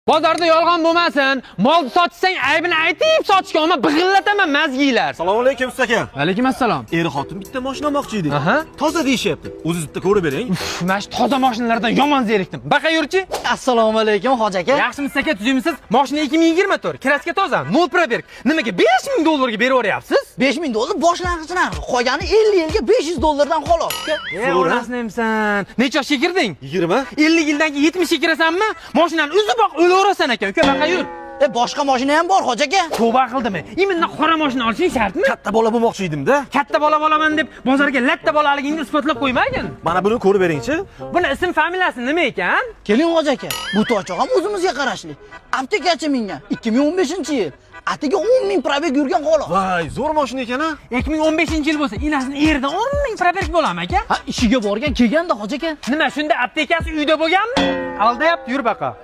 Bozorda yolg'on bo'lmasin. Mol sotsang aybini aytib sotishga olma big'illataman mazgiylar. Assalomu alaykum usta aka. Alaykum assalom. Eri xotin bitta mashina olmoqchi edik. Aha. Toza deyishyapti. O'zingiz bitta ko'rib bering. Mana shu toza mashinalardan yomon zerikdim. Baqa yurchi? Assalomu alaykum hoji aka. Yaxshimisiz aka, tuzimisiz? Mashina 2024, kraska toza, 0 probeg. Nimaga 5000 dollarga berib o'ryapsiz? 5000 dollar boshlang'ich narxi. Qolgani 50 yilga 500 dollardan xolos. Onasini emsan. Necha yoshga kirding? 20. 50 yildan keyin 70 ga kirasanmi? Mashinani uziboq o'laverasan aka. Uka, baqa yur. Boshqa mashina ham bor hoji aka. Tavba qildimi? Mendan qora mashina olishing shartmi? Katta bola bo'lmoqchi edim-da. Katta bola bo'laman deb bozorga latta bolaligingni isbotlab qo'ymagin. Mana buni ko'rib beringchi. Buni ism familiyasi nima ekan? Keling hoji aka. Bu toychoq ham o'zimizga qarashli. Aptekachi mingan 2015-yil. Atiga 10 ming probeg yurgan xolos. Voy, zo'r mashina ekan-a. 2015-yil bo'lsa, inasini eridan 10 ming probeg bo'larmi aka? Ha, ishiga borgan kelganda hoji aka. Nima, shunda aptekasi uyda bo'lganmi? Aldayapti, yur baqa.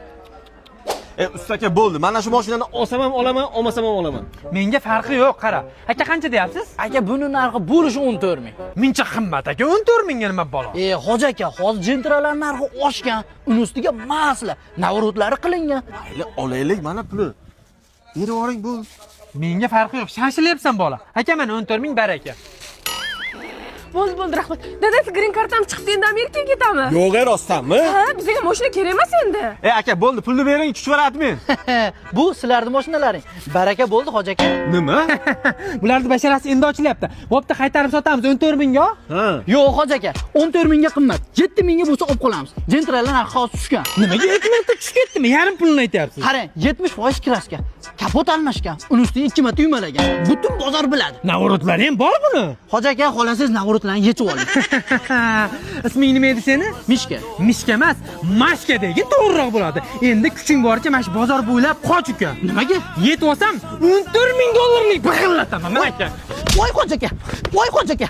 Usta aka bo'ldi. Mana shu mashinani olsam ham olaman, olmasam ham olaman. Menga farqi yo'q, qara. Aka qancha deyapsiz? Aka buni narxi bo'lishi 14 ming. Muncha qimmat aka, 14 mingga nima balo? Hoji aka, hozir jentralar narxi oshgan, uni ustiga masla, navro'dlari qilingan. Mayli, olaylik, mana puli. Berib yuboring bu. Menga farqi yo'q, shashilyapsan bola. Aka, mana 14 ming baraka. Bo'ldi, rahmat. Dadasi green kartam chiqdi, endi Amerikaga ketamiz. Yo'q, rostdanmi? Ha, bizga mashina kerak emas endi. Aka, bo'ldi, pulni bering, chuchvaratmen. Bu sizlarning mashinalaring. Baraka bo'ldi hoji aka. Nima? Bularni basharasi endi ochilyapti. Bo'pti, qaytarib sotamiz 14 mingga. Ha. Yo'q hoji aka, 14 mingga qimmat. 7 mingga bo'lsa olib qolamiz. Jentralar narxi hozir tushgan. Nimaga 2 minutda tushib ketdimi? Yarim pulini aytyapsiz. Qarang, 70% kraska. Kapot almashgan. Uni ustiga 2 marta yumalagan. Butun bozor biladi. Navrotlar ham bor buni. Hoji aka, xohlasangiz navrotlarni yechib oling. Isming nima edi seni? Mishka. Mishka emas, mashka degi to'g'riroq bo'ladi. Endi kuching boricha mana shu bozor bo'ylab qoch uka. Nimaga? Yetib olsam 14 ming dollarlik big'illataman aka. Voy hoji aka. Voy hoji aka.